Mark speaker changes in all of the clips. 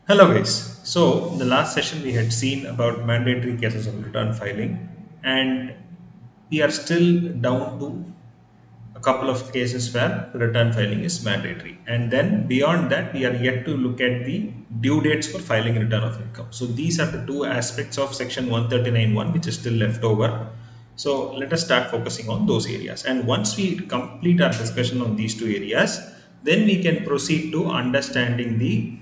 Speaker 1: Hello guys. So in the last session we had seen about mandatory cases of return filing, and we are still down to a couple of cases where return filing is mandatory. And then beyond that we are yet to look at the due dates for filing return of income. So these are the two aspects of section 139.1 which is still left over. So let us start focusing on those areas. And once we complete our discussion on these two areas, then we can proceed to understanding the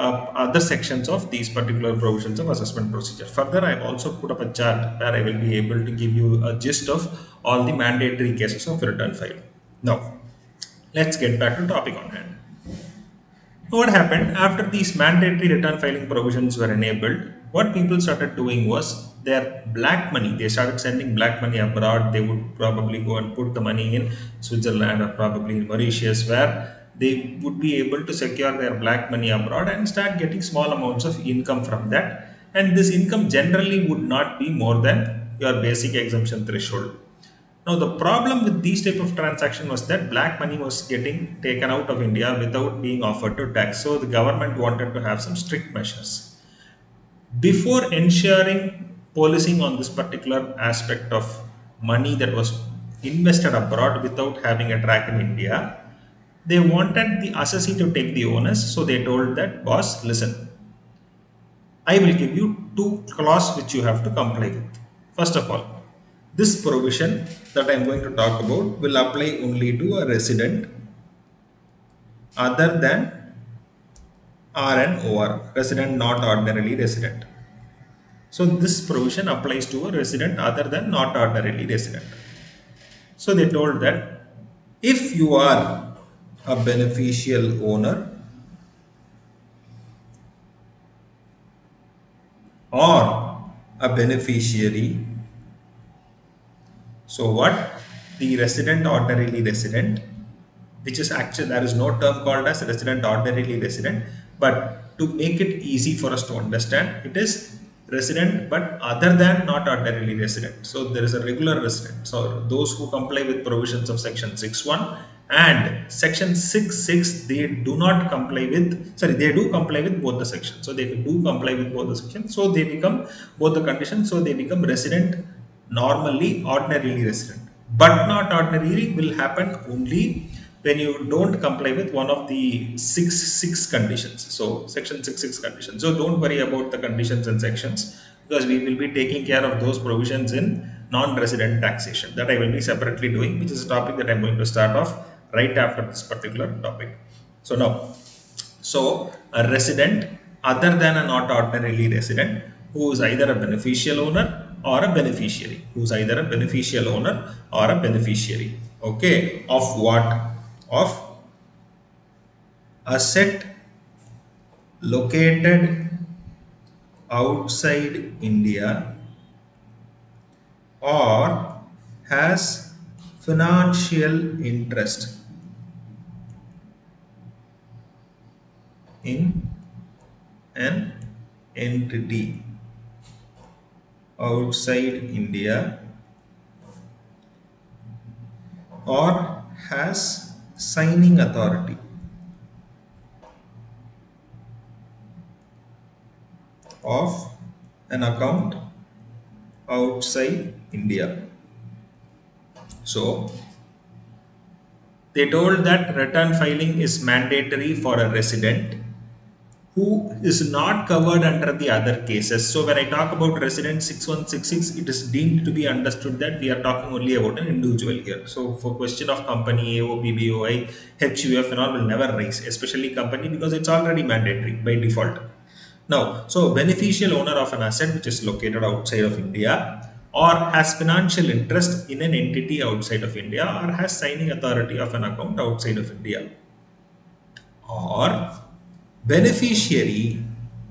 Speaker 1: other sections of these particular provisions of assessment procedure. Further, I've also put up a chart where I will be able to give you a gist of all the mandatory cases of return filing. Now, let's get back to the topic on hand. What happened after these mandatory return filing provisions were enabled? What people started doing was their black money. They started sending black money abroad. They would probably go and put the money in Switzerland or probably in Mauritius, where they would be able to secure their black money abroad and start getting small amounts of income from that. And this income generally would not be more than your basic exemption threshold. Now the problem with these type of transaction was that black money was getting taken out of India without being offered to tax. So the government wanted to have some strict measures. Before ensuring policing on this particular aspect of money that was invested abroad without having a track in India, they wanted the assessee to take the onus. So they told that boss, listen, I will give you two clauses which you have to comply with. First of all, this provision that I am going to talk about will apply only to a resident other than RN or resident not ordinarily resident. So this provision applies to a resident other than not ordinarily resident. So they told that if you are a beneficial owner or a beneficiary, so what? The resident ordinarily resident, which is actually there is no term called as resident ordinarily resident, but to make it easy for us to understand, it is resident but other than not ordinarily resident. So there is a regular resident. So those who comply with provisions of section 6.1 and section 6.6, they do not comply with, sorry, they do comply with both the sections. So they do comply with both the sections. So they become both the conditions. So they become resident normally, ordinarily resident. But not ordinarily will happen only when you don't comply with one of the six conditions. So section 6.6 conditions. So don't worry about the conditions and sections, because we will be taking care of those provisions in non-resident taxation that I will be separately doing, which is a topic that I'm going to start off right after this particular topic. So now, so a resident other than a not ordinarily resident who is either a beneficial owner or a beneficiary, who's either a beneficial owner or a beneficiary. Okay, of what? Of asset located outside India or has financial interest in an entity outside India or has signing authority of an account outside India. So they told that return filing is mandatory for a resident who is not covered under the other cases. So when I talk about resident 6166, it is deemed to be understood that we are talking only about an individual here. So for question of company, AO, BBOI, HUF and all will never rise, especially company, because it's already mandatory by default. Now, so beneficial owner of an asset which is located outside of India or has financial interest in an entity outside of India or has signing authority of an account outside of India, or beneficiary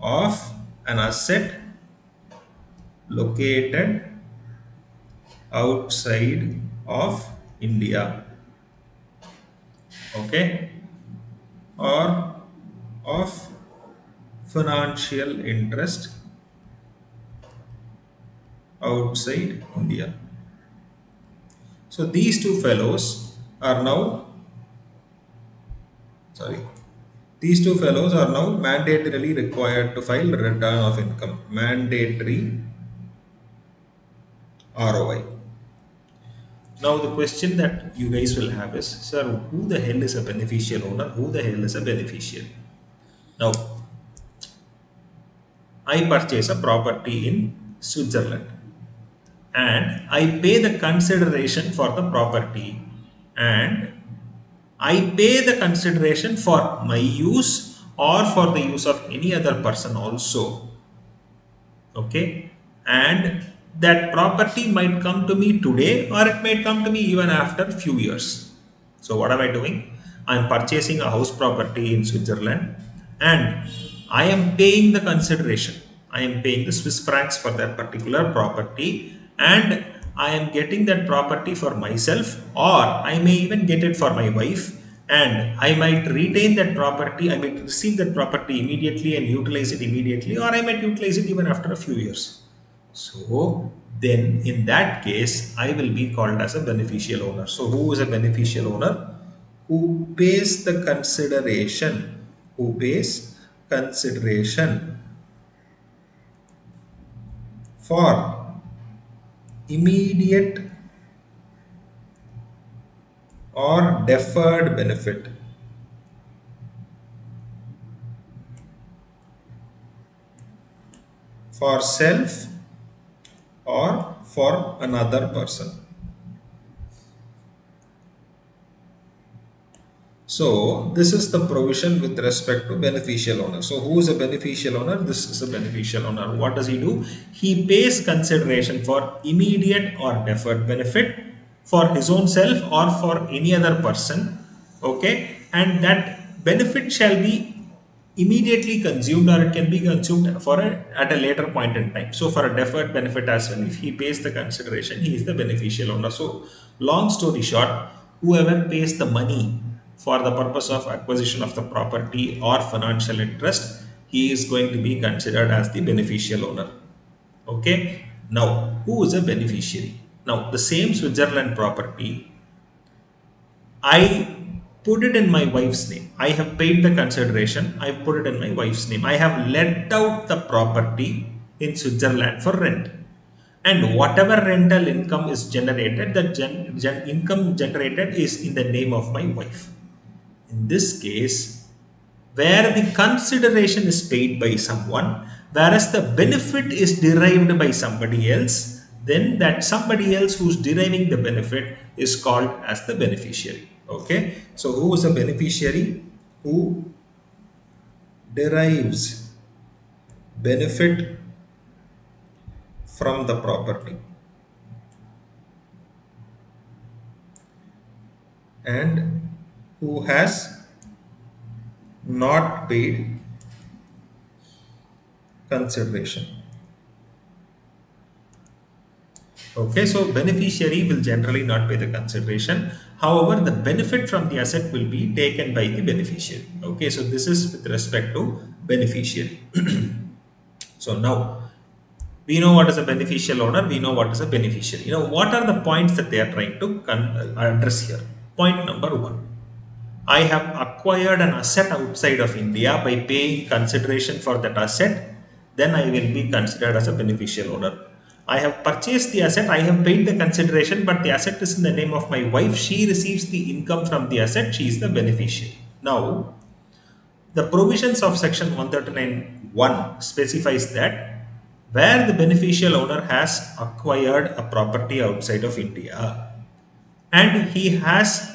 Speaker 1: of an asset located outside of India, okay, or of financial interest outside India. So these two fellows are now, sorry, These two fellows are now mandatorily required to file return of income. Mandatory ROI. Now the question that you guys will have is, sir, who the hell is a beneficial owner? Who the hell is a beneficiary? Now, I purchase a property in Switzerland and I pay the consideration for the property, and I pay the consideration for my use or for the use of any other person also. Okay, and that property might come to me today or it might come to me even after few years. So what am I doing? I'm purchasing a house property in Switzerland and I am paying the consideration. I am paying the Swiss francs for that particular property, and I am getting that property for myself, or I may even get it for my wife, and I might retain that property, I might receive that property immediately and utilize it immediately, or I might utilize it even after a few years. So then in that case, I will be called as a beneficial owner. So who is a beneficial owner? Who pays the consideration? Who pays consideration for immediate or deferred benefit for self or for another person. So this is the provision with respect to beneficial owner. So who is a beneficial owner? This is a beneficial owner. What does he do? He pays consideration for immediate or deferred benefit for his own self or for any other person. Okay, and that benefit shall be immediately consumed or it can be consumed at a later point in time. So for a deferred benefit as well, if he pays the consideration, he is the beneficial owner. So long story short, whoever pays the money for the purpose of acquisition of the property or financial interest, he is going to be considered as the beneficial owner. Okay, now who is a beneficiary? Now the same Switzerland property, I put it in my wife's name. I have paid the consideration. I put it in my wife's name. I have let out the property in Switzerland for rent. And whatever rental income is generated, the income generated is in the name of my wife. In this case, where the consideration is paid by someone, whereas the benefit is derived by somebody else, then that somebody else who's deriving the benefit is called as the beneficiary. Okay, so who is a beneficiary? Who derives benefit from the property and who has not paid consideration. Okay, so beneficiary will generally not pay the consideration. However, the benefit from the asset will be taken by the beneficiary. Okay, so this is with respect to beneficiary. So now we know what is a beneficial owner, we know what is a beneficiary. What are the points that they are trying to address here? Point number one. I have acquired an asset outside of India by paying consideration for that asset, then I will be considered as a beneficial owner. I have purchased the asset, I have paid the consideration, but the asset is in the name of my wife. She receives the income from the asset, she is the beneficiary. Now, the provisions of section 139(1) specifies that where the beneficial owner has acquired a property outside of India and he has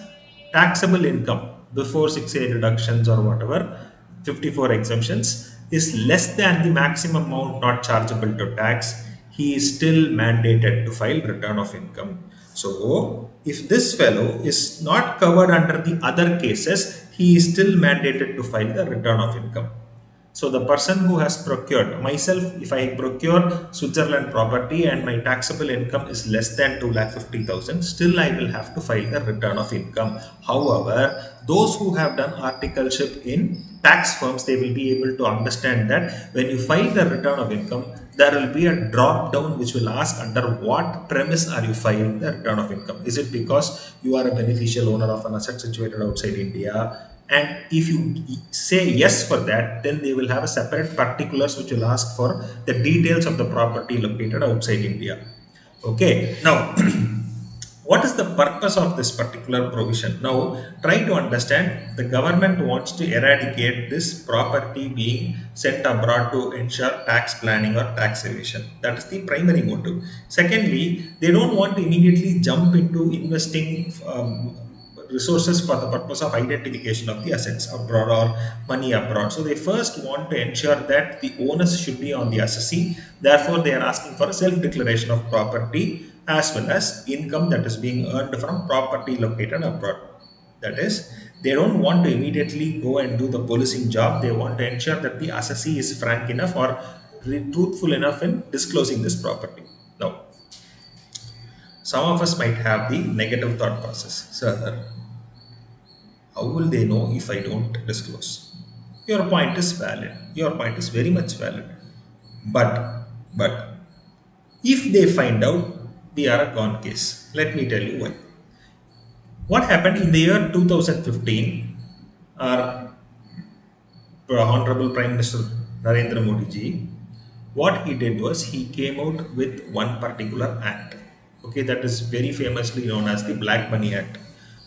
Speaker 1: taxable income before 6A deductions or whatever, 54 exemptions is less than the maximum amount not chargeable to tax, he is still mandated to file return of income. So if this fellow is not covered under the other cases, he is still mandated to file the return of income. So the person who has procured, myself, if I procure Switzerland property and my taxable income is less than 2,50,000, still I will have to file the return of income. However, those who have done articleship in tax firms, they will be able to understand that when you file the return of income, there will be a drop down which will ask under what premise are you filing the return of income. Is it because you are a beneficial owner of an asset situated outside India? And if you say yes for that, then they will have a separate particulars which will ask for the details of the property located outside India. Okay, now what is the purpose of this particular provision? Now, try to understand the government wants to eradicate this property being sent abroad to ensure tax planning or tax evasion. That is the primary motive. Secondly, they don't want to immediately jump into investing resources for the purpose of identification of the assets abroad or money abroad. So they first want to ensure that the onus should be on the assessee. Therefore, they are asking for a self-declaration of property as well as income that is being earned from property located abroad. That is, they don't want to immediately go and do the policing job. They want to ensure that the assessee is frank enough or truthful enough in disclosing this property. Now, some of us might have the negative thought process. Sir, how will they know if I don't disclose? Your point is valid. Your point is very much valid. But if they find out, we are a gone case. Let me tell you why. What happened in the year 2015? Our Honorable Prime Minister Narendra Modi ji, what he did was he came out with one particular act. Okay, that is very famously known as the Black Money Act.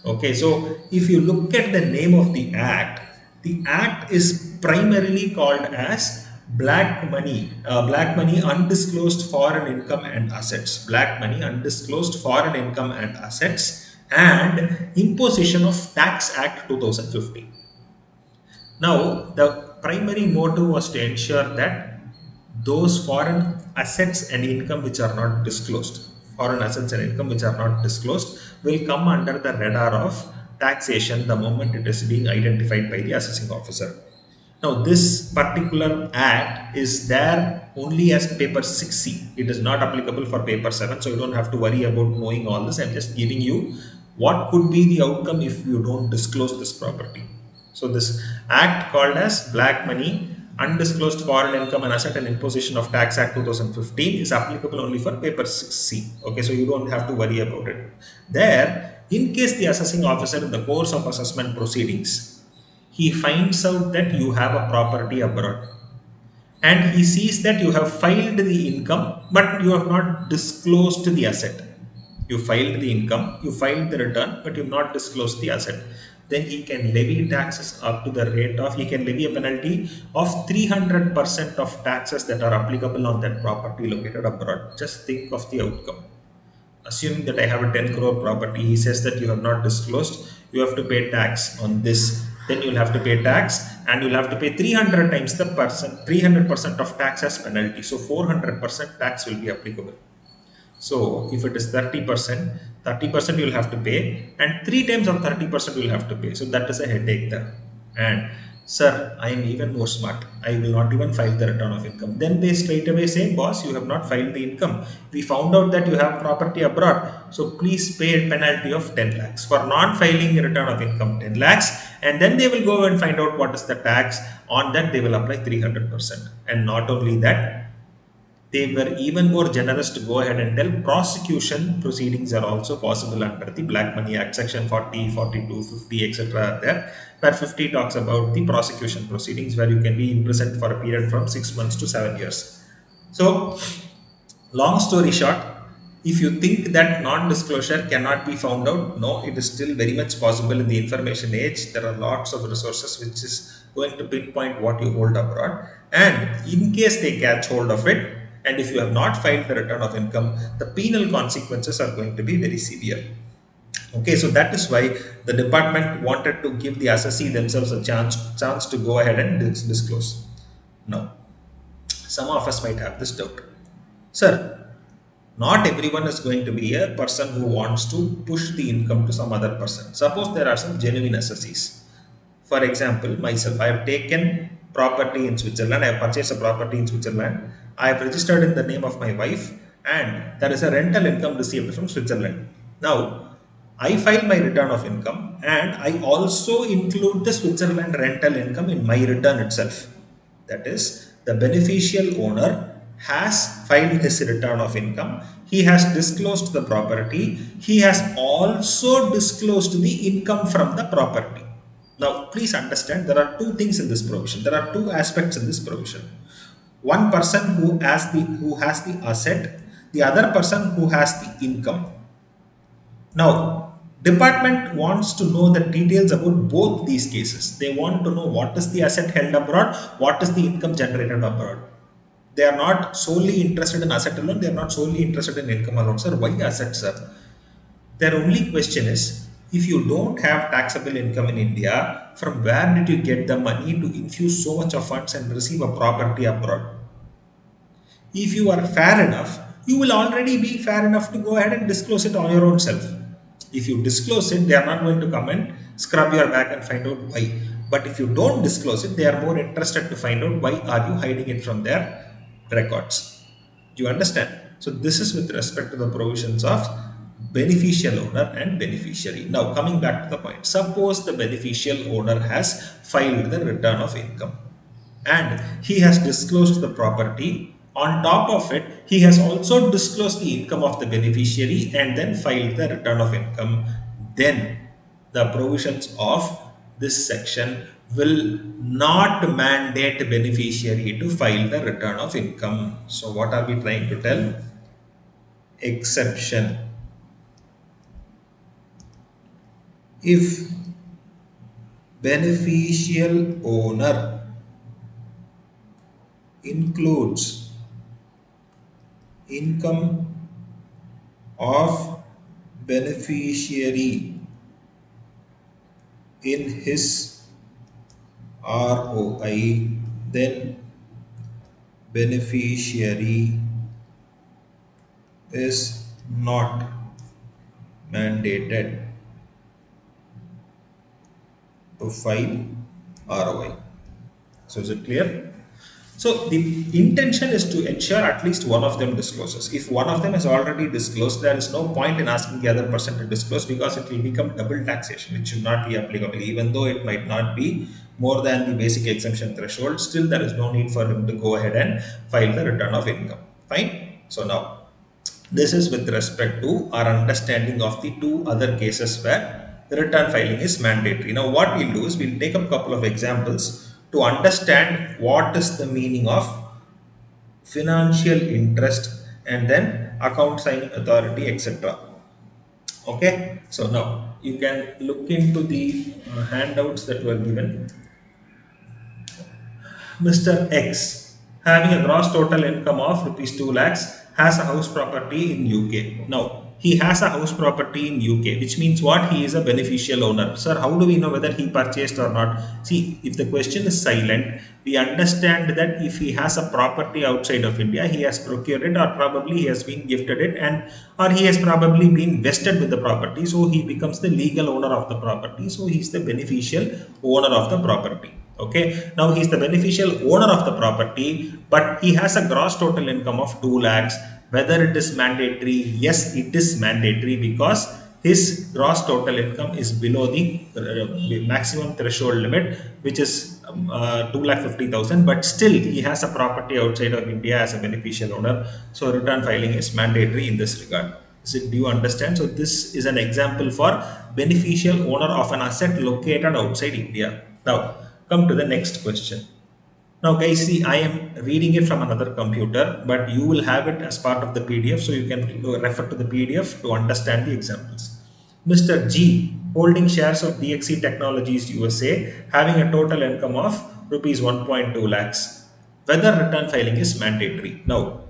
Speaker 1: Okay, so if you look at the name of the act is primarily called as black money undisclosed foreign income and assets, black money undisclosed foreign income and assets, and imposition of Tax Act 2015. Now, the primary motive was to ensure that those foreign assets and income which are not disclosed, foreign assets and income which are not disclosed, will come under the radar of taxation the moment it is being identified by the assessing officer. Now, this particular act is there only as paper 6C. It is not applicable for paper 7, so you don't have to worry about knowing all this. I'm just giving you what could be the outcome if you don't disclose this property. So, this act called as Black Money Undisclosed Foreign Income and Asset and Imposition of Tax Act 2015 is applicable only for paper 6C. Okay, so you don't have to worry about it. There, in case the assessing officer in the course of assessment proceedings he finds out that you have a property abroad and he sees that you have filed the income but you have not disclosed the asset. You filed the income, you filed the return, but you have not disclosed the asset. Then he can levy taxes up to the rate of, he can levy a penalty of 300% of taxes that are applicable on that property located abroad. Just think of the outcome. Assuming that I have a 10 crore property, he says that you have not disclosed, you have to pay tax on this. Then you'll have to pay tax and you'll have to pay 300 times the percent, 300% of tax as penalty. So 400% tax will be applicable. So if it is 30%, 30% you'll have to pay and 3 times of 30% you'll have to pay. So that is a headache there. And sir, I am even more smart. I will not even file the return of income. Then they straight away say, boss, you have not filed the income. We found out that you have property abroad. So please pay a penalty of 10 lakhs for not filing a return of income, 10 lakhs. And then they will go and find out what is the tax. On that, they will apply 300%. And not only that, they were even more generous to go ahead and tell prosecution proceedings are also possible under the Black Money Act, section 40, 42, 50, etc. there, where 50 talks about the prosecution proceedings where you can be imprisoned for a period from 6 months to 7 years. So, long story short, if you think that non-disclosure cannot be found out, no, it is still very much possible in the information age. There are lots of resources which is going to pinpoint what you hold abroad. And in case they catch hold of it, and if you have not filed the return of income, the penal consequences are going to be very severe. Okay, so that is why the department wanted to give the assessee themselves a chance to go ahead and disclose. Now, some of us might have this doubt. Sir, not everyone is going to be a person who wants to push the income to some other person. Suppose there are some genuine assessees. For example, myself, I have taken property in Switzerland, I have purchased a property in Switzerland, I have registered in the name of my wife, and there is a rental income received from Switzerland. Now, I file my return of income and I also include the Switzerland rental income in my return itself. That is, the beneficial owner has filed his return of income, he has disclosed the property, he has also disclosed the income from the property. Now, please understand there are two things in this provision. There are two aspects in this provision. One person who has the asset, the other person who has the income. Now, department wants to know the details about both these cases. They want to know what is the asset held abroad, what is the income generated abroad. They are not solely interested in asset alone, they are not solely interested in income alone. Sir, why assets, sir? Their only question is, if you don't have taxable income in India, from where did you get the money to infuse so much of funds and receive a property abroad? If you are fair enough, you will already be fair enough to go ahead and disclose it on your own self. If you disclose it, they are not going to come and scrub your back and find out why. But if you don't disclose it, they are more interested to find out why are you hiding it from their records. Do you understand? So this is with respect to the provisions of beneficial owner and beneficiary. Now coming back to the point, suppose the beneficial owner has filed the return of income and he has disclosed the property. On top of it, he has also disclosed the income of the beneficiary and then filed the return of income. Then the provisions of this section will not mandate beneficiary to file the return of income. So what are we trying to tell? Exception. If beneficial owner includes income of beneficiary in his ROI, then beneficiary is not mandated to file ROI. So is it clear? So the intention is to ensure at least one of them discloses. If one of them has already disclosed, there is no point in asking the other person to disclose because it will become double taxation, which should not be applicable. Even though it might not be more than the basic exemption threshold, still there is no need for him to go ahead and file the return of income. Fine. So now this is with respect to our understanding of the two other cases where the return filing is mandatory. Now, what we'll do is we'll take a couple of examples to understand what is the meaning of financial interest and then account signing authority, etc. Okay, so now you can look into the handouts that were given. Mr. X, having a gross total income of rupees 2 lakhs, has a house property in UK. Now, he has a house property in UK, which means what? He is a beneficial owner. Sir, how do we know whether he purchased or not? See, if the question is silent, we understand that if he has a property outside of India, he has procured it or probably he has been gifted it and or he has probably been vested with the property. So he becomes the legal owner of the property. So he is the beneficial owner of the property. Okay, now he's the beneficial owner of the property, but he has a gross total income of 2 lakhs. Whether it is mandatory? Yes, it is mandatory because his gross total income is below the maximum threshold limit, which is 2 lakh 50,000. But still, he has a property outside of India as a beneficial owner, so return filing is mandatory in this regard. So do you understand? So this is an example for beneficial owner of an asset located outside India. Now, come to the next question. Now, guys, see, I am reading it from another computer, but you will have it as part of the PDF, so you can refer to the PDF to understand the examples. Mr. G, holding shares of DXC Technologies USA, having a total income of rupees 1.2 lakhs. Whether return filing is mandatory. Now,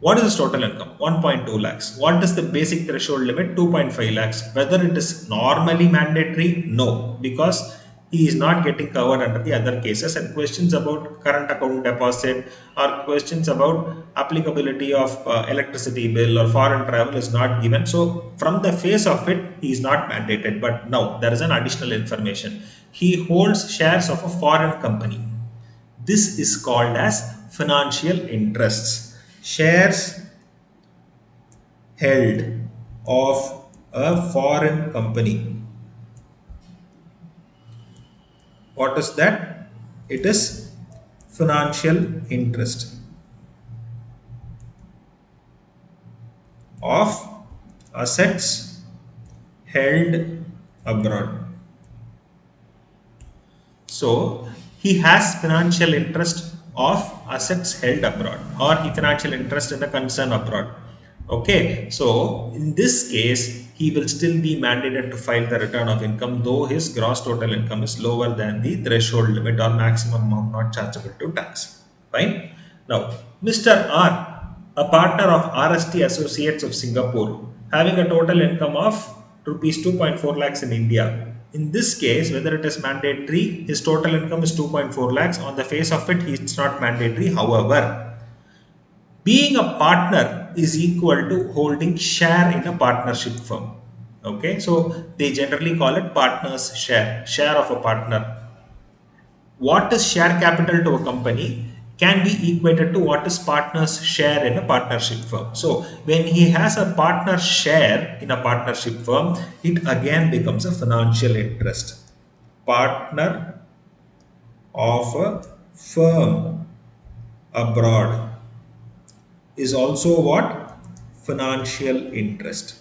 Speaker 1: what is his total income? 1.2 lakhs. What is the basic threshold limit? 2.5 lakhs. Whether it is normally mandatory? No, because he is not getting covered under the other cases. And questions about current account deposit or questions about applicability of electricity bill or foreign travel is not given. So from the face of it, he is not mandated. But now there is an additional information. He holds shares of a foreign company. This is called as financial interests. Shares held of a foreign company. What is that? It is financial interest of assets held abroad. So he has financial interest of assets held abroad, or he financial interest in the concern abroad. Okay, so in this case, he will still be mandated to file the return of income, though his gross total income is lower than the threshold limit or maximum amount not chargeable to tax. Fine. Now, Mr. R, a partner of RST Associates of Singapore, having a total income of rupees 2.4 lakhs in India. In this case, whether it is mandatory, his total income is 2.4 lakhs. On the face of it, it's not mandatory. However, being a partner is equal to holding share in a partnership firm. Okay, so they generally call it partners share of a partner. What is share capital to a company can be equated to what is partner's share in a partnership firm. So when he has a partner share in a partnership firm, it again becomes a financial interest. Partner of a firm abroad is also what? Financial interest.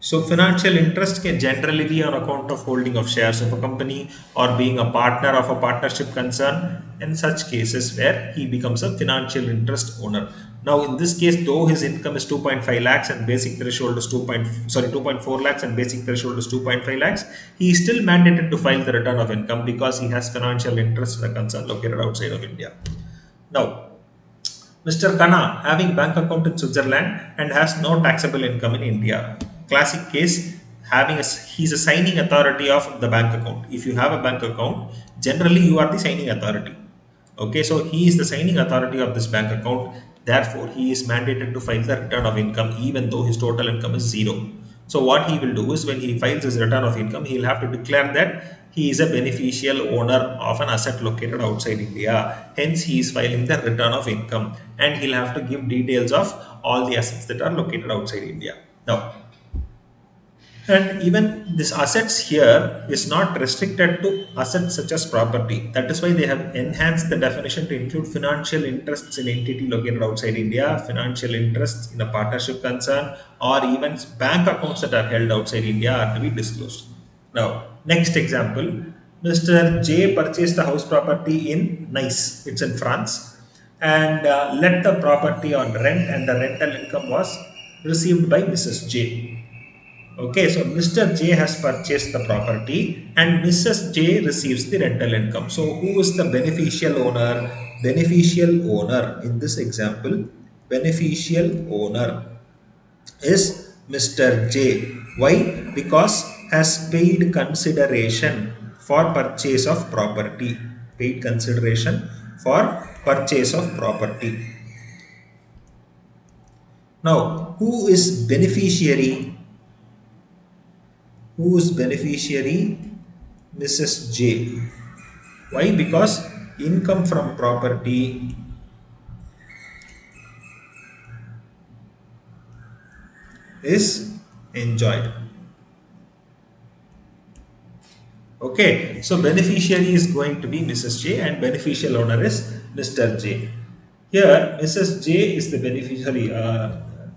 Speaker 1: So financial interest can generally be on account of holding of shares of a company or being a partner of a partnership concern, in such cases where he becomes a financial interest owner. Now in this case, though his income is 2.5 lakhs and basic threshold is 2.4 lakhs and basic threshold is 2.5 lakhs, he is still mandated to file the return of income because he has financial interest in a concern located outside of India. Now Mr. Khanna having bank account in Switzerland and has no taxable income in India. Classic case, he's a signing authority of the bank account. If you have a bank account, generally you are the signing authority. Okay, so he is the signing authority of this bank account. Therefore, he is mandated to file the return of income even though his total income is zero. So what he will do is when he files his return of income, he will have to declare that he is a beneficial owner of an asset located outside India. Hence, he is filing the return of income and he'll have to give details of all the assets that are located outside India. Now, and even this assets here is not restricted to assets such as property. That is why they have enhanced the definition to include financial interests in entity located outside India, financial interests in a partnership concern, or even bank accounts that are held outside India are to be disclosed. Now, next example, Mr. J purchased a house property in Nice, it's in France, and let the property on rent, and the rental income was received by Mrs. J. Okay, so Mr. J has purchased the property and Mrs. J receives the rental income. So, who is the beneficial owner? Beneficial owner in this example, beneficial owner is Mr. J. Why? Because has paid consideration for purchase of property. Paid consideration for purchase of property. Now, who is beneficiary? Who is beneficiary? Mrs. J. Why? Because income from property is enjoyed. Okay, so beneficiary is going to be Mrs. J and beneficial owner is Mr. J. Here, Mrs. J is the beneficiary.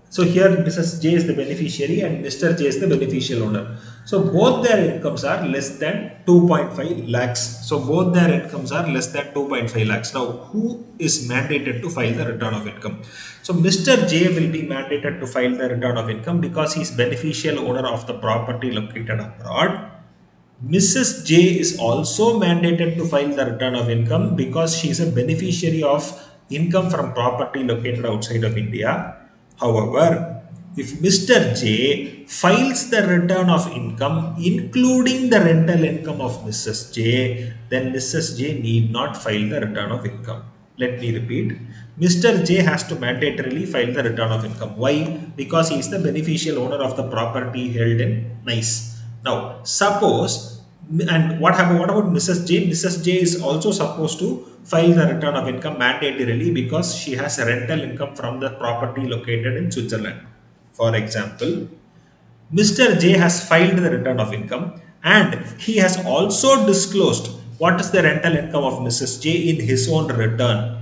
Speaker 1: So here, Mrs. J is the beneficiary and Mr. J is the beneficial owner. So both their incomes are less than 2.5 lakhs. So both their incomes are less than 2.5 lakhs. Now, who is mandated to file the return of income? So Mr. J will be mandated to file the return of income because he is beneficial owner of the property located abroad. Mrs. J is also mandated to file the return of income because she is a beneficiary of income from property located outside of India. However, if Mr. J files the return of income including the rental income of Mrs. J, then Mrs. J need not file the return of income. Let me repeat. Mr. J has to mandatorily file the return of income. Why? Because he is the beneficial owner of the property held in Nice. Now, suppose, and what happened? What about Mrs. J? Mrs. J is also supposed to file the return of income mandatorily because she has a rental income from the property located in Switzerland. For example, Mr. J has filed the return of income and he has also disclosed what is the rental income of Mrs. J in his own return.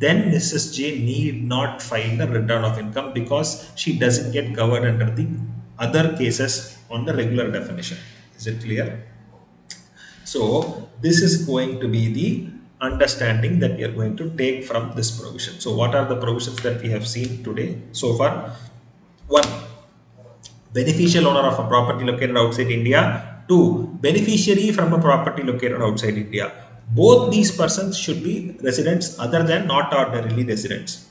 Speaker 1: then Mrs. J need not file the return of income because she doesn't get covered under the other cases on the regular definition. Is it clear? So this is going to be the understanding that we are going to take from this provision. So what are the provisions that we have seen today so far? One, beneficial owner of a property located outside India. Two, beneficiary from a property located outside India. Both these persons should be residents other than not ordinarily residents.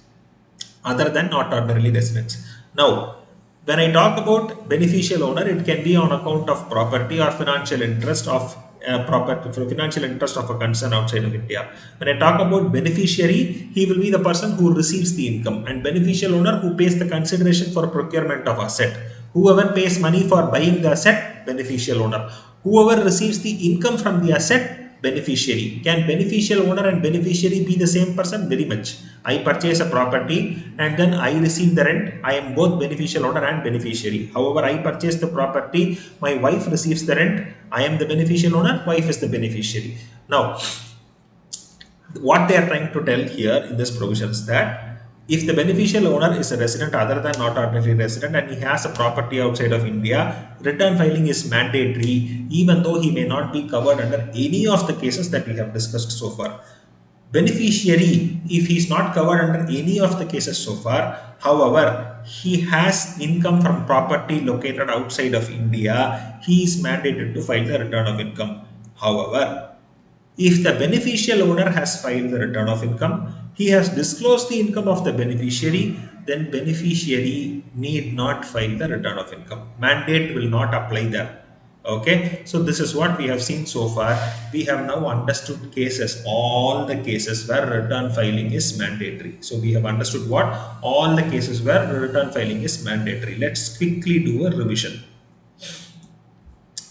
Speaker 1: Now, when I talk about beneficial owner, it can be on account of property or financial interest of financial interest of a concern outside of India. When I talk about beneficiary, he will be the person who receives the income, and beneficial owner who pays the consideration for procurement of asset. Whoever pays money for buying the asset, beneficial owner. Whoever receives the income from the asset, beneficiary. Can beneficial owner and beneficiary be the same person? Very much. I purchase a property and then I receive the rent. I am both beneficial owner and beneficiary. However, I purchase the property, my wife receives the rent. I am the beneficial owner, wife is the beneficiary. Now, what they are trying to tell here in this provision is that if the beneficial owner is a resident other than not ordinary resident and he has a property outside of India, return filing is mandatory even though he may not be covered under any of the cases that we have discussed so far. Beneficiary, if he is not covered under any of the cases so far, however, he has income from property located outside of India, he is mandated to file the return of income. However, if the beneficial owner has filed the return of income, he has disclosed the income of the beneficiary, then beneficiary need not file the return of income. Mandate will not apply there. Okay, so this is what we have seen so far. We have now understood cases, all the cases where return filing is mandatory. So we have understood what? All the cases where return filing is mandatory. Let's quickly do a revision.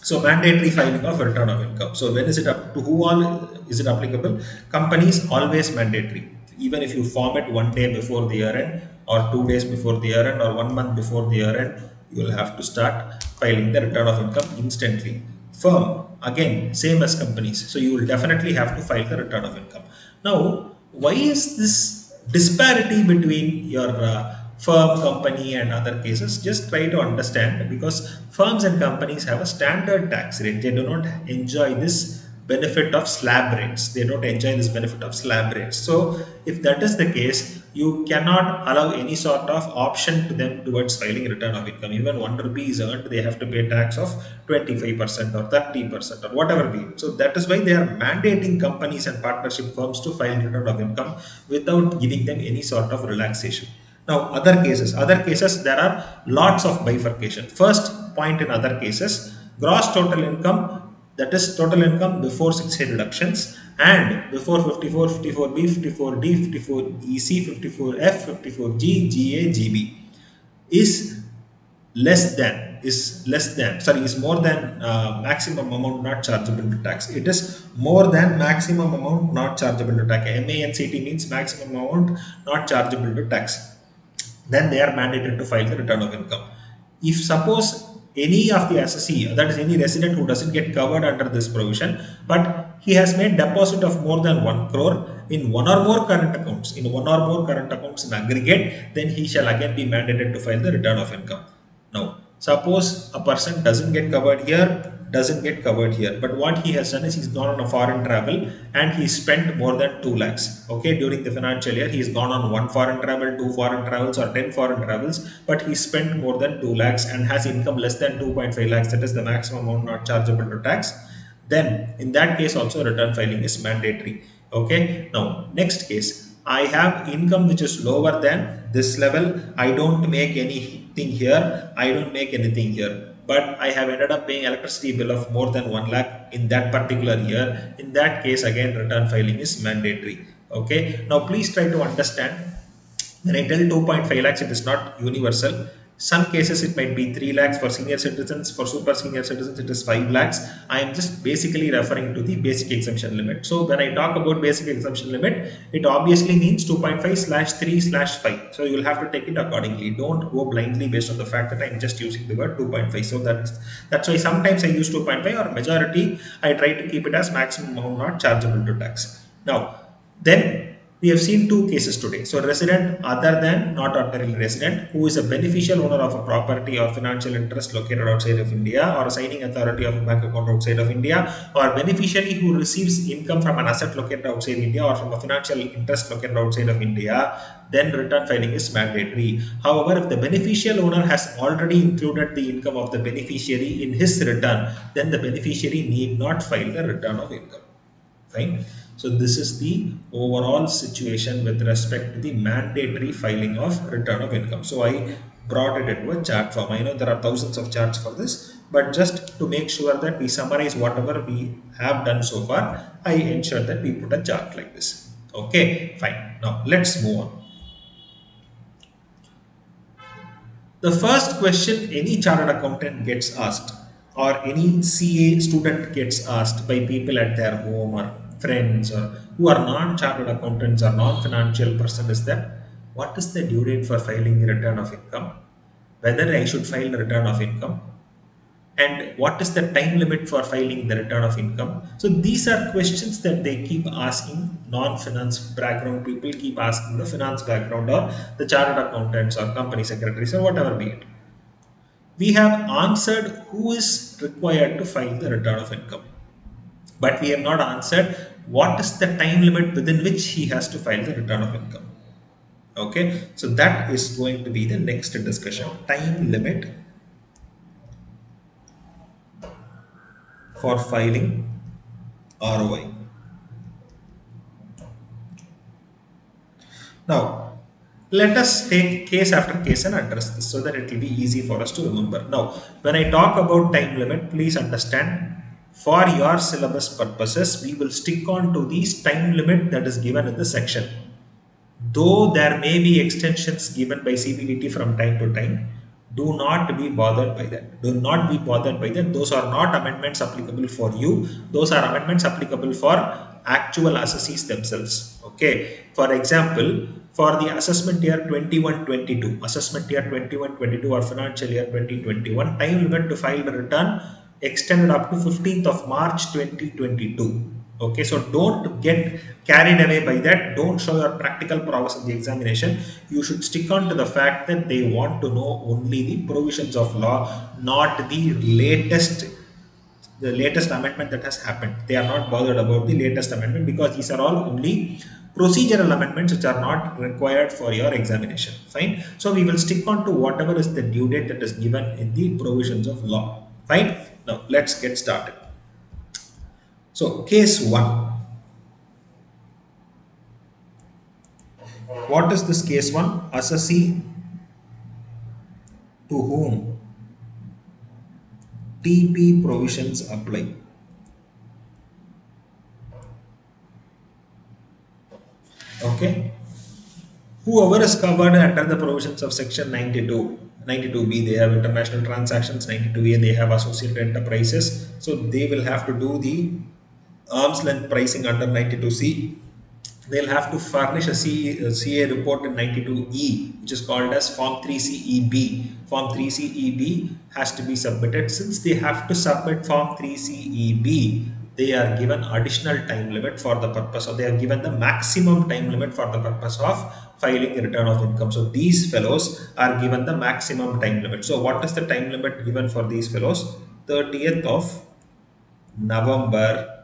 Speaker 1: So mandatory filing of return of income. So when is it up to who all is it applicable? Companies always mandatory. Even if you form it 1 day before the year end or 2 days before the year end or 1 month before the year end, you will have to start filing the return of income instantly. Firm, again, same as companies. So you will definitely have to file the return of income. Now, why is this disparity between your firm, company and other cases? Just try to understand, because firms and companies have a standard tax rate. They do not enjoy this benefit of slab rates. They don't enjoy this benefit of slab rates. So if that is the case, you cannot allow any sort of option to them towards filing return of income. Even 1 rupee is earned, they have to pay tax of 25% or 30% or whatever be. So that is why they are mandating companies and partnership firms to file return of income without giving them any sort of relaxation. Now, other cases, there are lots of bifurcation. First point in other cases, gross total income, that is total income before 6 deductions and before 54, 54B, 54D, 54EC, 54F, 54G, GA, GB is more than maximum amount not chargeable to tax. It is more than maximum amount not chargeable to tax. MANCT means maximum amount not chargeable to tax. Then they are mandated to file the return of income. If suppose any of the assessee, that is any resident who doesn't get covered under this provision, but he has made deposit of more than 1 crore in one or more current accounts, in aggregate, then he shall again be mandated to file the return of income. Now, suppose a person doesn't get covered here, but what he has done is he's gone on a foreign travel and he spent more than 2 lakhs. Okay, during the financial year, he's gone on 1 foreign travel, 2 foreign travels, or 10 foreign travels, but he spent more than 2 lakhs and has income less than 2.5 lakhs, that is the maximum amount not chargeable to tax. Then, in that case, also return filing is mandatory. Okay, now next case. I have income which is lower than this level. I don't make anything here. I don't make anything here. But I have ended up paying electricity bill of more than 1 lakh in that particular year. In that case, again, return filing is mandatory. Okay. Now, please try to understand. When I tell 2.5 lakhs, it is not universal. Some cases it might be 3 lakhs for senior citizens. For super senior citizens, it is 5 lakhs. I am just basically referring to the basic exemption limit. So when I talk about basic exemption limit, it obviously means 2.5/3/5. So you will have to take it accordingly. Don't go blindly based on the fact that I am just using the word 2.5. So that's why sometimes I use 2.5, or majority I try to keep it as maximum amount not chargeable to tax. Now, then We have seen two cases today. So, resident other than not ordinary resident who is a beneficial owner of a property or financial interest located outside of India, or a signing authority of a bank account outside of India, or beneficiary who receives income from an asset located outside India or from a financial interest located outside of India, then return filing is mandatory. However, if the beneficial owner has already included the income of the beneficiary in his return, then the beneficiary need not file the return of income. Fine. So this is the overall situation with respect to the mandatory filing of return of income. So I brought it into a chart form. I know there are thousands of charts for this, but just to make sure that we summarize whatever we have done so far, I ensured that we put a chart like this. Okay, fine. Now let's move on. The first question any chartered accountant gets asked, or any CA student gets asked by people at their home or friends or who are non-chartered accountants or non-financial person, is that what is the due date for filing the return of income? Whether I should file the return of income, and what is the time limit for filing the return of income? So these are questions that they keep asking. Non-finance background people keep asking the finance background or the chartered accountants or company secretaries or whatever be it. We have answered who is required to file the return of income, but we have not answered what is the time limit within which he has to file the return of income. Okay, so that is going to be the next discussion: time limit for filing ROI. Now, let us take case after case and address this so that it will be easy for us to remember. Now, when I talk about time limit, please understand, for your syllabus purposes, we will stick on to this time limit that is given in the section. Though there may be extensions given by CBDT from time to time, do not be bothered by that. Do not be bothered by that. Those are not amendments applicable for you. Those are amendments applicable for actual assessees themselves. Okay. For example, for the assessment year 21-22, assessment year 21-22 or financial year 2021, time limit to file the return extended up to 15th of March 2022. Okay, so don't get carried away by that. Don't show your practical prowess in the examination. You should stick on to the fact that they want to know only the provisions of law, not the latest amendment that has happened. They are not bothered about the latest amendment because these are all only procedural amendments which are not required for your examination. Fine. So we will stick on to whatever is the due date that is given in the provisions of law. Fine. Now let's get started. So case 1. What is this case 1? Assessee to whom TP provisions apply. Okay. Whoever is covered under the provisions of section 92b, they have international transactions. 92a, they have associated enterprises. So they will have to do the arm's length pricing under 92c. They'll have to furnish a CA report in 92E, which is called as Form 3CEB. Form 3CEB has to be submitted. Since they have to submit Form 3CEB, they are given additional time limit for the purpose of, they are given the maximum time limit for the purpose of filing a return of income. So these fellows are given the maximum time limit. So what is the time limit given for these fellows? 30th of November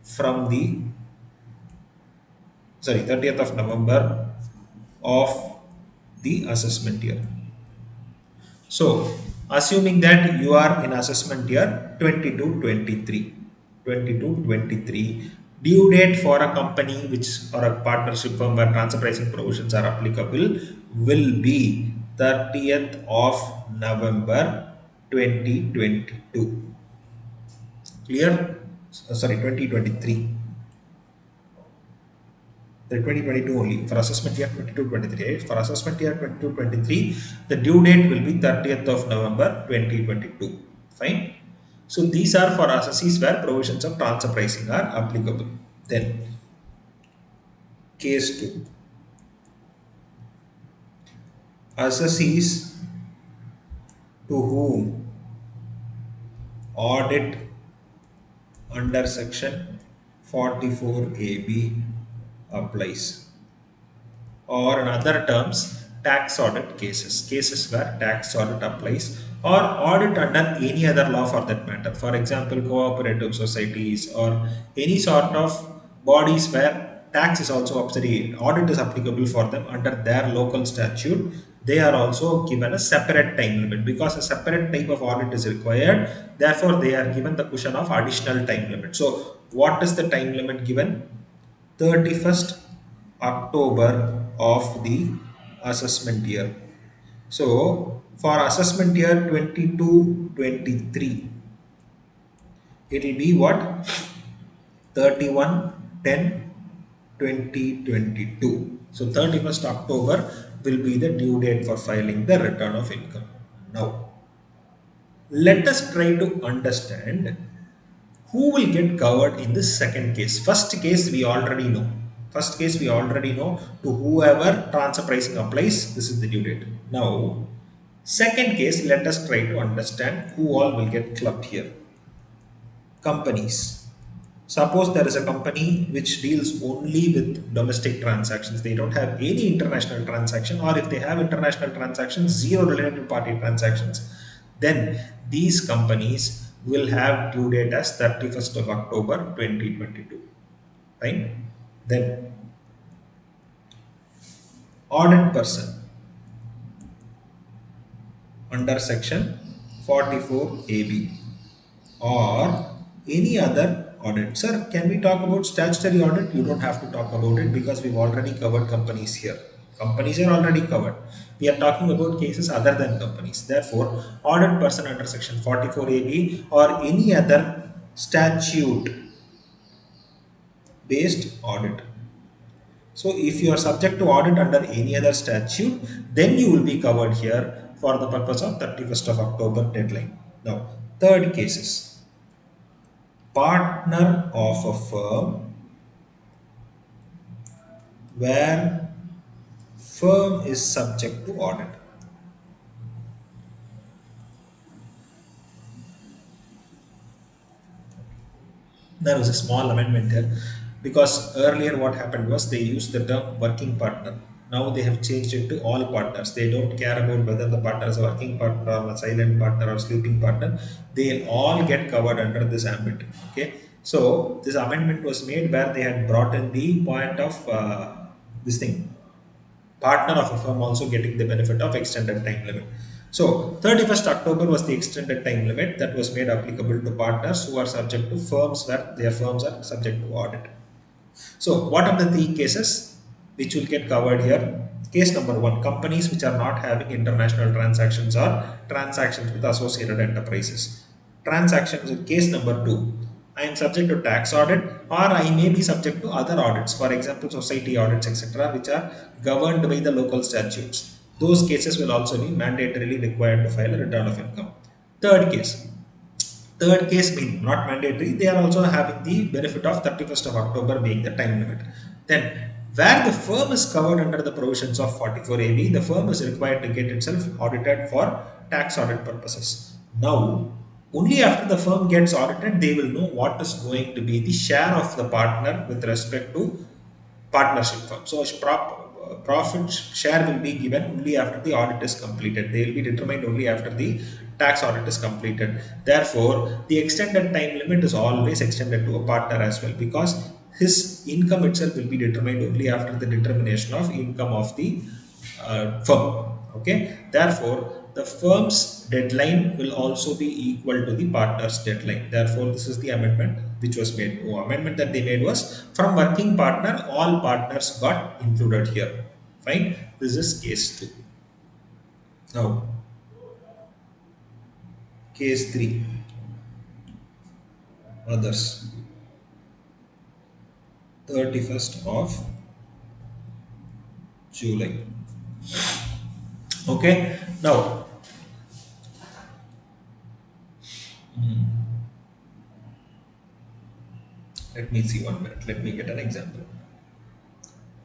Speaker 1: from the 30th of November of the assessment year. So assuming that you are in assessment year 22-23, due date for a company which, or a partnership firm where transfer pricing provisions are applicable, will be 30th of November 2022. Clear? Sorry, 2023. The 2022 only. For assessment year 22-23, for assessment year 22-23, the due date will be 30th of November 2022. Fine. So these are for assessees where provisions of transfer pricing are applicable. Then case 2. Assessees to whom audit under section 44AB applies. or in other terms, tax audit cases, cases where tax audit applies, or audit under any other law for that matter. For example, cooperative societies or any sort of bodies where tax is also audit is applicable for them under their local statute. They are also given a separate time limit because a separate type of audit is required. Therefore they are given the cushion of additional time limit. So what is the time limit given? 31st October of the assessment year. So for assessment year 22-23, it will be what? 31/10/2022. So 31st October will be the due date for filing the return of income. Now, let us try to understand who will get covered in the second case. First case we already know. First case we already know, to whoever transfer pricing applies, this is the due date. Now, second case, let us try to understand who all will get clubbed here. Companies. Suppose there is a company which deals only with domestic transactions. They don't have any international transaction, or if they have international transactions, zero related party transactions. Then these companies will have due date as 31st of October 2022. Fine. Then audit person under section 44AB or any other audit. Sir, can we talk about statutory audit? You don't have to talk about it because we've already covered companies here. Companies are already covered. We are talking about cases other than companies. Therefore, audit person under section 44AB or any other statute based audit. So if you are subject to audit under any other statute, then you will be covered here for the purpose of 31st of October deadline. Now, third cases. Partner of a firm where firm is subject to audit. There was a small amendment here because earlier what happened was they used the term working partner. Now they have changed it to all partners. They don't care about whether the partner is a working partner or a silent partner or sleeping partner. They all get covered under this ambit. Okay. So this amendment was made where they had brought in the point of this thing, partner of a firm also getting the benefit of extended time limit. So 31st October was the extended time limit that was made applicable to partners who are subject to firms where their firms are subject to audit. So what are the three cases which will get covered here? Case number one, companies which are not having international transactions or transactions with associated enterprises. Transactions in case number two, I am subject to tax audit or I may be subject to other audits, for example, society audits, etc., which are governed by the local statutes. Those cases will also be mandatorily required to file a return of income. Third case, third case being not mandatory, they are also having the benefit of 31st of October being the time limit. Then, where the firm is covered under the provisions of 44AB, the firm is required to get itself audited for tax audit purposes. Now, only after the firm gets audited, they will know what is going to be the share of the partner with respect to partnership firm. So profit share will be given only after the audit is completed. They will be determined only after the tax audit is completed. Therefore, the extended time limit is always extended to a partner as well because his income itself will be determined only after the determination of income of the firm. Okay. Therefore, the firm's deadline will also be equal to the partner's deadline. Therefore, this is the amendment which was made. Oh, amendment that they made was from working partner, all partners got included here. Fine. This is case 2. Now, case 3. Others. 31st of July. Okay. Now, let me see 1 minute. Let me get an example.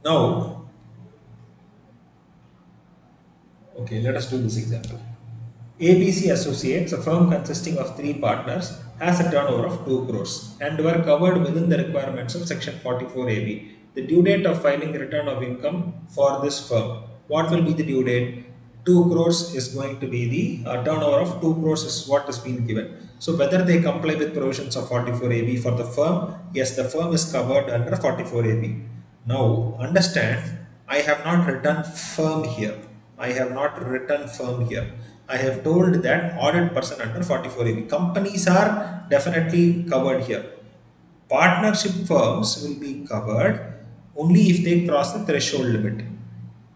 Speaker 1: Now, okay, let us do this example. ABC Associates, a firm consisting of 3 partners, has a turnover of 2 crores and were covered within the requirements of Section 44AB. The due date of filing return of income for this firm. What will be the due date? 2 crores is going to be the turnover of 2 crores is what is being given. So whether they comply with provisions of 44AB for the firm, yes, the firm is covered under 44AB. Now understand, I have not written firm here. I have not written firm here. I have told that audit person under 44AB. Companies are definitely covered here. Partnership firms will be covered only if they cross the threshold limit.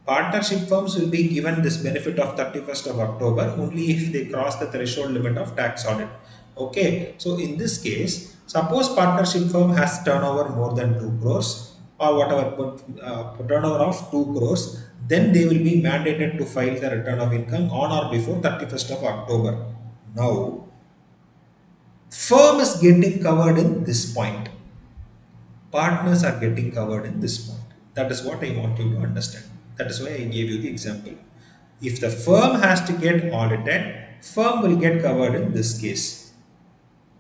Speaker 1: Partnership firms will be given this benefit of 31st of October only if they cross the threshold limit of tax audit. Okay, so in this case, suppose partnership firm has turnover more than 2 crores or whatever, turnover of 2 crores, then they will be mandated to file the return of income on or before 31st of October. Now, firm is getting covered in this point. Partners are getting covered in this point. That is what I want you to understand. That is why I gave you the example. If the firm has to get audited, firm will get covered in this case.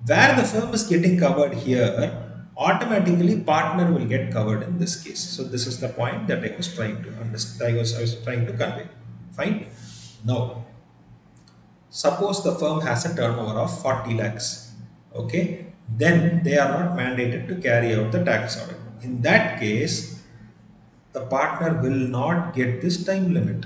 Speaker 1: Where the firm is getting covered here, automatically partner will get covered in this case. So this is the point that I was trying to understand. I was trying to convey. Fine. Now, suppose the firm has a turnover of 40 lakhs. Okay, then they are not mandated to carry out the tax audit. In that case, the partner will not get this time limit.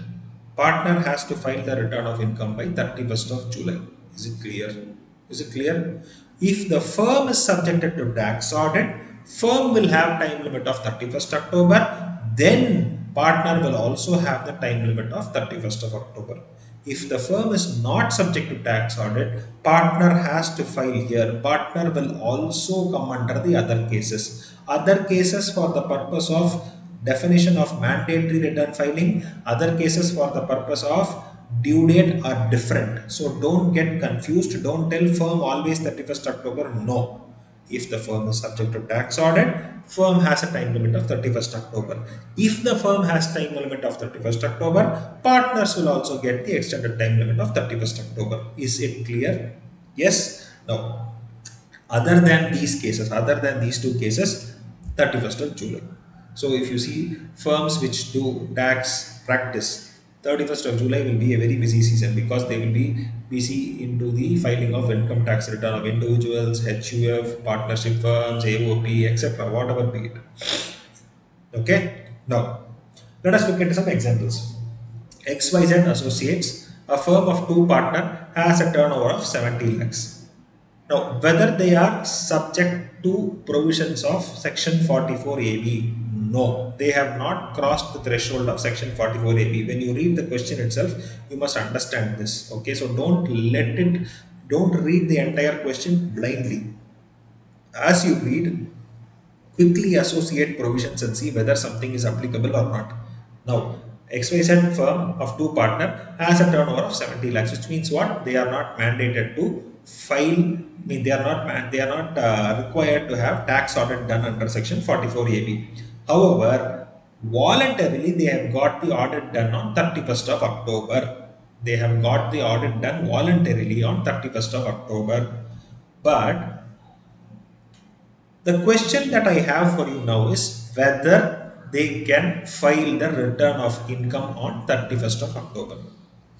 Speaker 1: Partner has to file the return of income by 31st of July. Is it clear? Is it clear? If the firm is subjected to tax audit, firm will have time limit of 31st October. Then partner will also have the time limit of 31st of October. If the firm is not subject to tax audit, partner has to file here. Partner will also come under the other cases. Other cases for the purpose of definition of mandatory return filing, other cases for the purpose of due date are different. So don't get confused. Don't tell firm always 31st October. No. If the firm is subject to tax audit, firm has a time limit of 31st October. If the firm has time limit of 31st October, partners will also get the extended time limit of 31st October. Is it clear? Yes? No. Other than these cases, other than these two cases, 31st of July. So if you see firms which do tax practice, 31st of July will be a very busy season because they will be busy into the filing of income tax return of individuals, HUF, partnership firms, AOP, etc. Whatever be it. Okay. Now, let us look at some examples. XYZ Associates, a firm of two partner, has a turnover of 70 lakhs. Now, whether they are subject to provisions of Section 44AB, no, they have not crossed the threshold of Section 44AB. When you read the question itself, you must understand this. Okay, so don't read the entire question blindly. As you read, quickly associate provisions and see whether something is applicable or not. Now, XYZ firm of two partner has a turnover of 70 lakhs, which means what? They are not mandated to file. I mean, they are not required to have tax audit done under Section 44AB. However, voluntarily they have got the audit done on 31st of October. They have got the audit done voluntarily on 31st of October. But the question that I have for you now is whether they can file the return of income on 31st of October.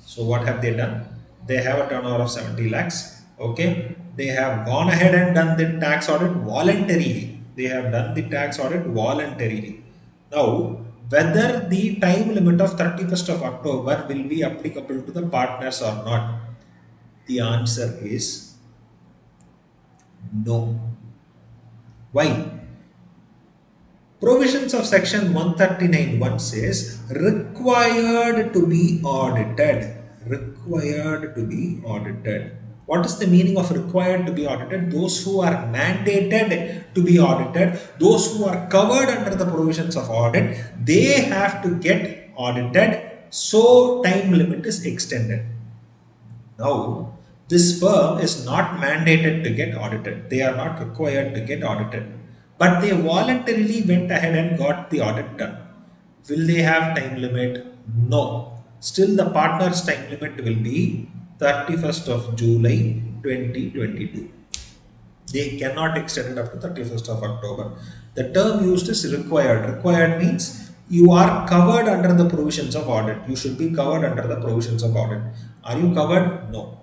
Speaker 1: So what have they done? They have a turnover of 70 lakhs. Okay. They have gone ahead and done the tax audit voluntarily. They have done the tax audit voluntarily. Now, whether the time limit of 31st of October will be applicable to the partners or not, the answer is no. Why? Provisions of section 139(1) says required to be audited. Required to be audited. What is the meaning of required to be audited? Those who are mandated to be audited, those who are covered under the provisions of audit, they have to get audited, so time limit is extended. Now, this firm is not mandated to get audited. They are not required to get audited. But they voluntarily went ahead and got the audit done. Will they have time limit? No. Still, the partner's time limit will be 31st of July 2022. They cannot extend it up to 31st of October. The term used is required. Required means you are covered under the provisions of audit. You should be covered under the provisions of audit. Are you covered? No.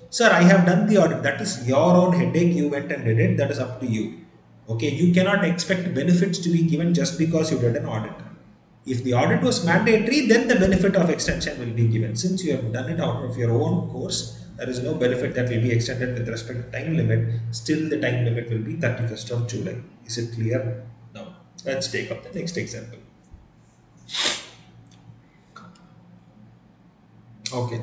Speaker 1: Sir, I have done the audit. That is your own headache. You went and did it. That is up to you. Okay, you cannot expect benefits to be given just because you did an audit. If the audit was mandatory, then the benefit of extension will be given. Since you have done it out of your own course, there is no benefit that will be extended with respect to time limit. Still, the time limit will be 31st of July. Is it clear? Now, let's take up the next example. Okay,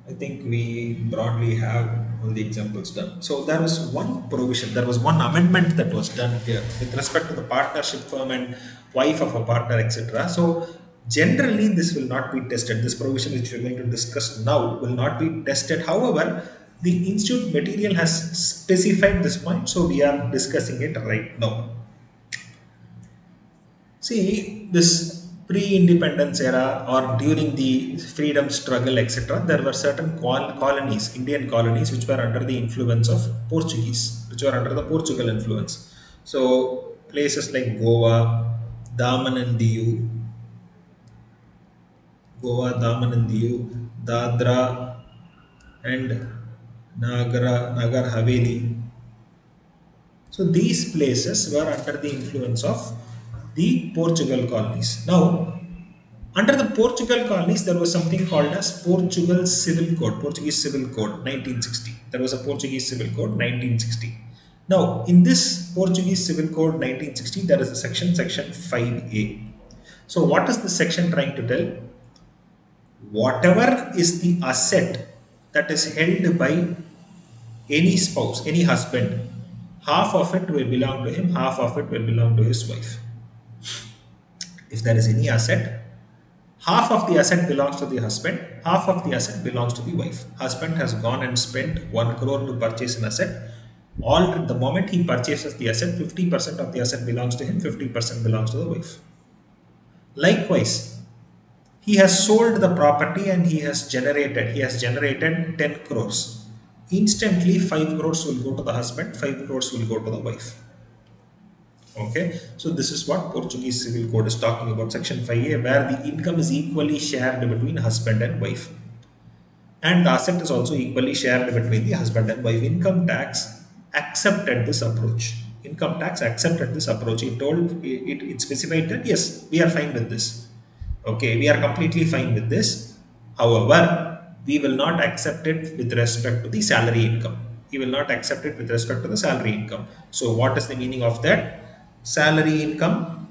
Speaker 1: I think we broadly have all the examples done. So there was one provision, there was one amendment that was done here with respect to the partnership firm and wife of a partner, etc. So generally, this will not be tested. This provision which we are going to discuss now will not be tested. However, the institute material has specified this point, so we are discussing it right now. See, this pre-independence era or during the freedom struggle, etc., there were certain colonies, Indian colonies, which were under the influence of Portuguese, which were under the Portugal influence. So places like Daman and Diu, Daman and Diu, Dadra and Nagar Haveli. So these places were under the influence of the Portugal colonies. Now, under the Portugal colonies, there was something called as Portugal Civil Code, Portuguese Civil Code, 1960. There was a Portuguese Civil Code, 1960. Now, in this Portuguese Civil Code, 1960, there is a section 5A. So, what is the section trying to tell? Whatever is the asset that is held by any spouse, any husband, half of it will belong to him, half of it will belong to his wife. If there is any asset, half of the asset belongs to the husband, half of the asset belongs to the wife. Husband has gone and spent 1 crore to purchase an asset. All the moment he purchases the asset, 50% of the asset belongs to him, 50% belongs to the wife. Likewise, he has sold the property and he has generated 10 crores. Instantly 5 crores will go to the husband, 5 crores will go to the wife. Okay, so this is what Portuguese Civil Code is talking about, section 5A, where the income is equally shared between husband and wife. And the asset is also equally shared between the husband and wife. Income tax accepted this approach. Income tax accepted this approach. It specified that yes, we are fine with this. Okay, we are completely fine with this. However, we will not accept it with respect to the salary income. He will not accept it with respect to the salary income. So, what is the meaning of that? Salary income,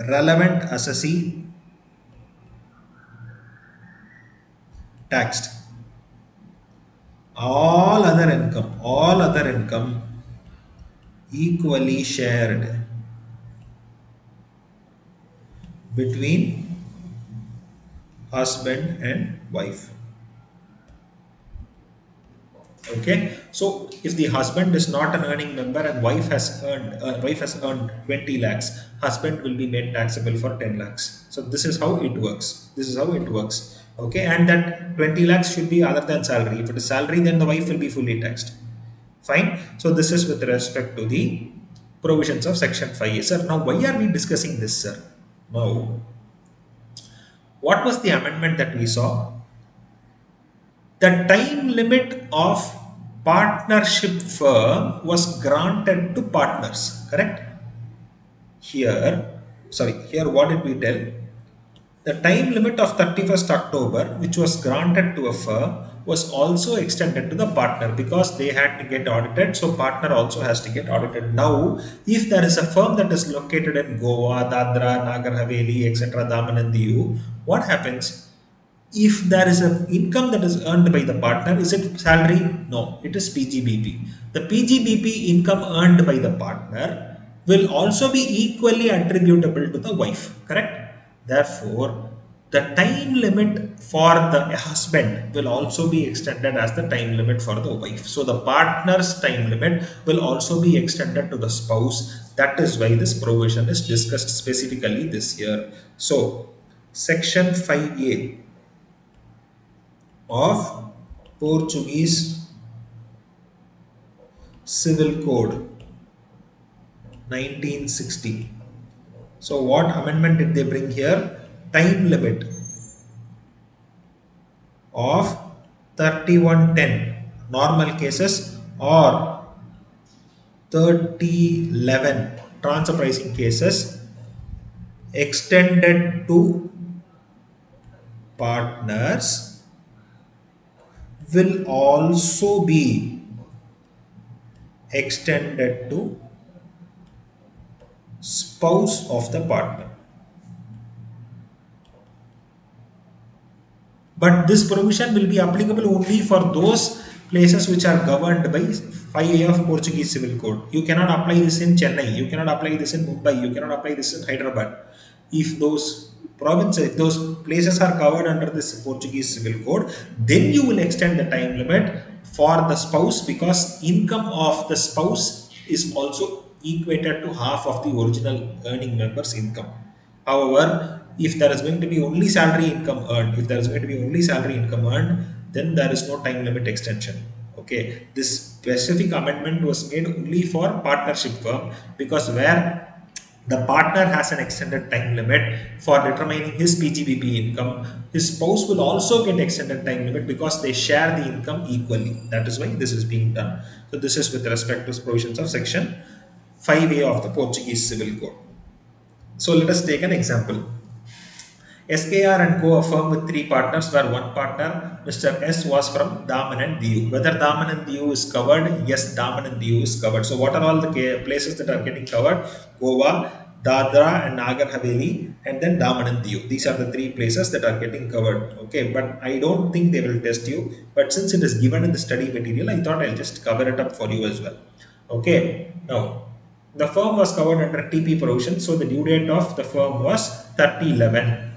Speaker 1: relevant assessee, taxed. All other income equally shared between husband and wife. Okay, so if the husband is not an earning member and wife has earned 20 lakhs, husband will be made taxable for 10 lakhs. So this is how it works. Okay, and that 20 lakhs should be other than salary. If it is salary, then the wife will be fully taxed. Fine. So this is with respect to the provisions of section 5A. Sir, now why are we discussing this, sir? Now, what was the amendment that we saw? The time limit of partnership firm was granted to partners, correct? Here what did we tell? The time limit of 31st October, which was granted to a firm, was also extended to the partner because they had to get audited. So partner also has to get audited. Now, if there is a firm that is located in Goa, Dadra, Nagar Haveli, etc., Daman and Diu, what happens? If there is an income that is earned by the partner, is it salary? No, it is PGBP. The PGBP income earned by the partner will also be equally attributable to the wife, correct? Therefore, the time limit for the husband will also be extended as the time limit for the wife. So the partner's time limit will also be extended to the spouse. That is why this provision is discussed specifically this year. So, section 5A of Portuguese Civil Code 1960. So what amendment did they bring here? Time limit of 3110 normal cases or 3011 transfer pricing cases extended to partners will also be extended to spouse of the partner. But this provision will be applicable only for those places which are governed by 5A of Portuguese Civil Code. You cannot apply this in Chennai, you cannot apply this in Mumbai, you cannot apply this in Hyderabad. If those provinces, if those places are covered under this Portuguese Civil Code, then you will extend the time limit for the spouse, because income of the spouse is also equated to half of the original earning member's income. However, if there is going to be only salary income earned, if there is going to be only salary income earned, then there is no time limit extension. Okay, this specific amendment was made only for partnership firm, because where the partner has an extended time limit for determining his PGBP income, his spouse will also get extended time limit because they share the income equally. That is why this is being done. So this is with respect to provisions of section 5A of the Portuguese Civil Code. So let us take an example. SKR and Co. a firm with three partners, where one partner, Mr. S, was from Daman and Diu. Whether Daman and Diu is covered? Yes, Daman and Diu is covered. So what are all the places that are getting covered? Goa, Dadra and Nagar Haveli, and then Daman and Diu. These are the three places that are getting covered. Okay, but I don't think they will test you. But since it is given in the study material, I thought I'll just cover it up for you as well. Okay, now the firm was covered under TP provision, so the due date of the firm was 3011.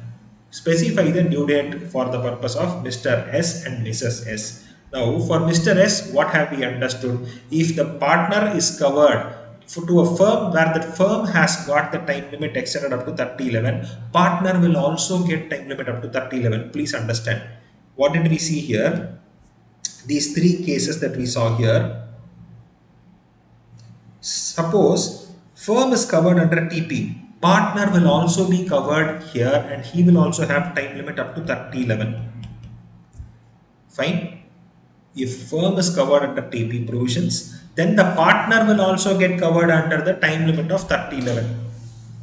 Speaker 1: Specify the due date for the purpose of Mr. S and Mrs. S. Now, for Mr. S, what have we understood? If the partner is covered to a firm where the firm has got the time limit extended up to 3011, partner will also get time limit up to 3011. Please understand. What did we see here? These three cases that we saw here. Suppose firm is covered under TP, partner will also be covered here, and he will also have time limit up to 3011. Fine. If firm is covered under TP provisions, then the partner will also get covered under the time limit of 3011.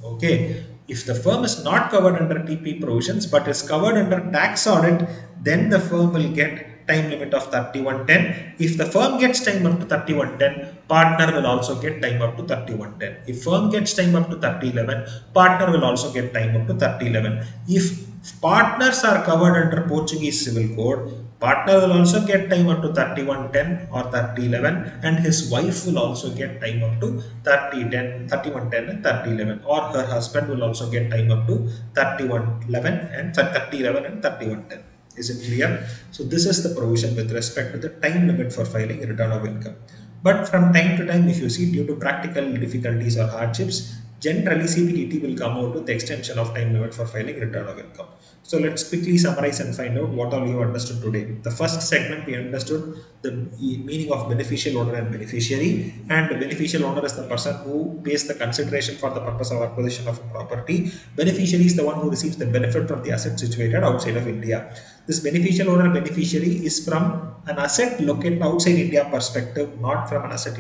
Speaker 1: Okay. If the firm is not covered under TP provisions but is covered under tax audit, then the firm will get time limit of 3110. If the firm gets time up to 3110, partner will also get time up to 3110. If firm gets time up to 3011, partner will also get time up to 3011. If partners are covered under Portuguese Civil Code, partner will also get time up to 3110 or 3011, and his wife will also get time up to 3010, 3110 and 3011, or her husband will also get time up to 3111 and 3011 and 3110. Is it clear? So this is the provision with respect to the time limit for filing return of income. But from time to time, if you see, due to practical difficulties or hardships, generally CPDT will come out with the extension of time limit for filing return of income. So let's quickly summarize and find out what all you understood today. The first segment, we understood the meaning of beneficial owner and beneficiary, and the beneficial owner is the person who pays the consideration for the purpose of acquisition of a property. Beneficiary is the one who receives the benefit from the asset situated outside of India. This beneficial owner beneficiary is from an asset located outside India perspective, not from an asset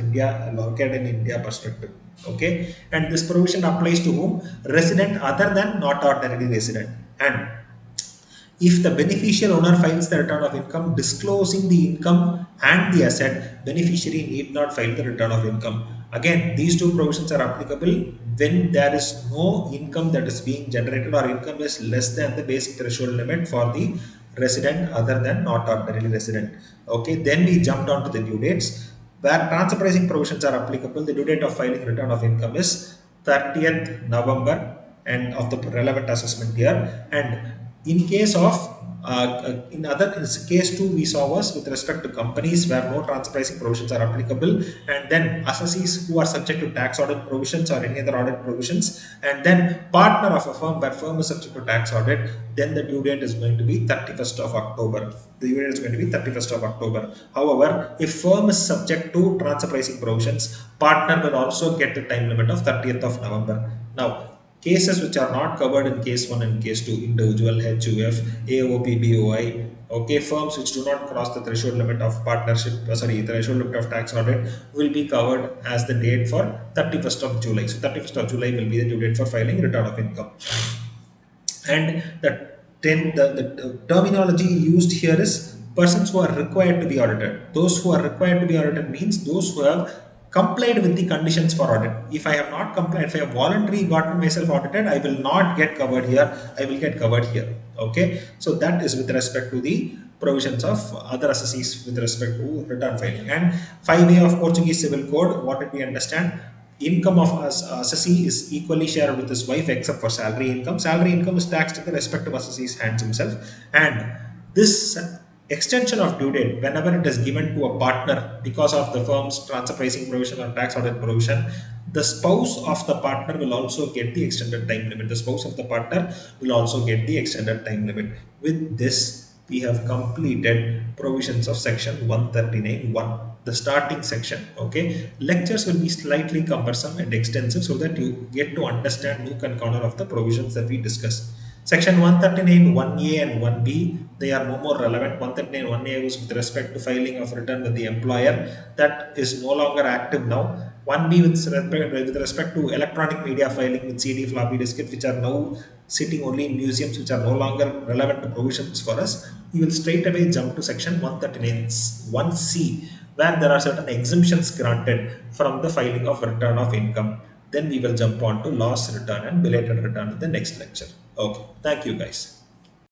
Speaker 1: located in India perspective. Okay, and this provision applies to whom? Resident other than not ordinary resident. And if the beneficial owner files the return of income disclosing the income and the asset, beneficiary need not file the return of income. Again, these two provisions are applicable when there is no income that is being generated, or income is less than the basic threshold limit for the resident other than not ordinary resident. Okay, then we jumped on to the due dates. Where transfer pricing provisions are applicable, the due date of filing return of income is 30th November and of the relevant assessment year. And in case of In other in case 2 we saw was with respect to companies where no transfer pricing provisions are applicable, and then assessees who are subject to tax audit provisions or any other audit provisions, and then partner of a firm where firm is subject to tax audit, then the due date is going to be 31st of October. The due date is going to be 31st of October. However, if firm is subject to transfer pricing provisions, partner will also get the time limit of 30th of November. Now, cases which are not covered in case 1 and case 2, individual, HUF, AOP, BOI, okay, firms which do not cross the threshold limit of partnership, threshold limit of tax audit will be covered as the date for 31st of July. So 31st of July will be the due date for filing return of income. And the terminology used here is persons who are required to be audited. Those who are required to be audited means those who have complied with the conditions for audit. If I have not complied, if I have voluntarily gotten myself audited, I will not get covered here, I will get covered here. Okay, so that is with respect to the provisions of other assessees with respect to return filing. And 5A of Portuguese Civil Code, what did we understand? Income of assessee is equally shared with his wife except for salary income. Salary income is taxed in the respective assessee's hands himself. And this extension of due date, whenever it is given to a partner because of the firm's transfer pricing provision or tax audit provision, the spouse of the partner will also get the extended time limit. The spouse of the partner will also get the extended time limit. With this, we have completed provisions of section 139.1, the starting section. Okay, lectures will be slightly cumbersome and extensive so that you get to understand nook and corner of the provisions that we discussed. Section 139 1A and 1B, they are no more relevant. 139 1A was with respect to filing of return with the employer, that is no longer active now. 1B with respect to electronic media filing with CD, floppy diskette, which are now sitting only in museums, which are no longer relevant to provisions for us. You will straight away jump to section 139 1C, where there are certain exemptions granted from the filing of return of income. Then we will jump on to loss return and belated return in the next lecture. Okay, thank you guys.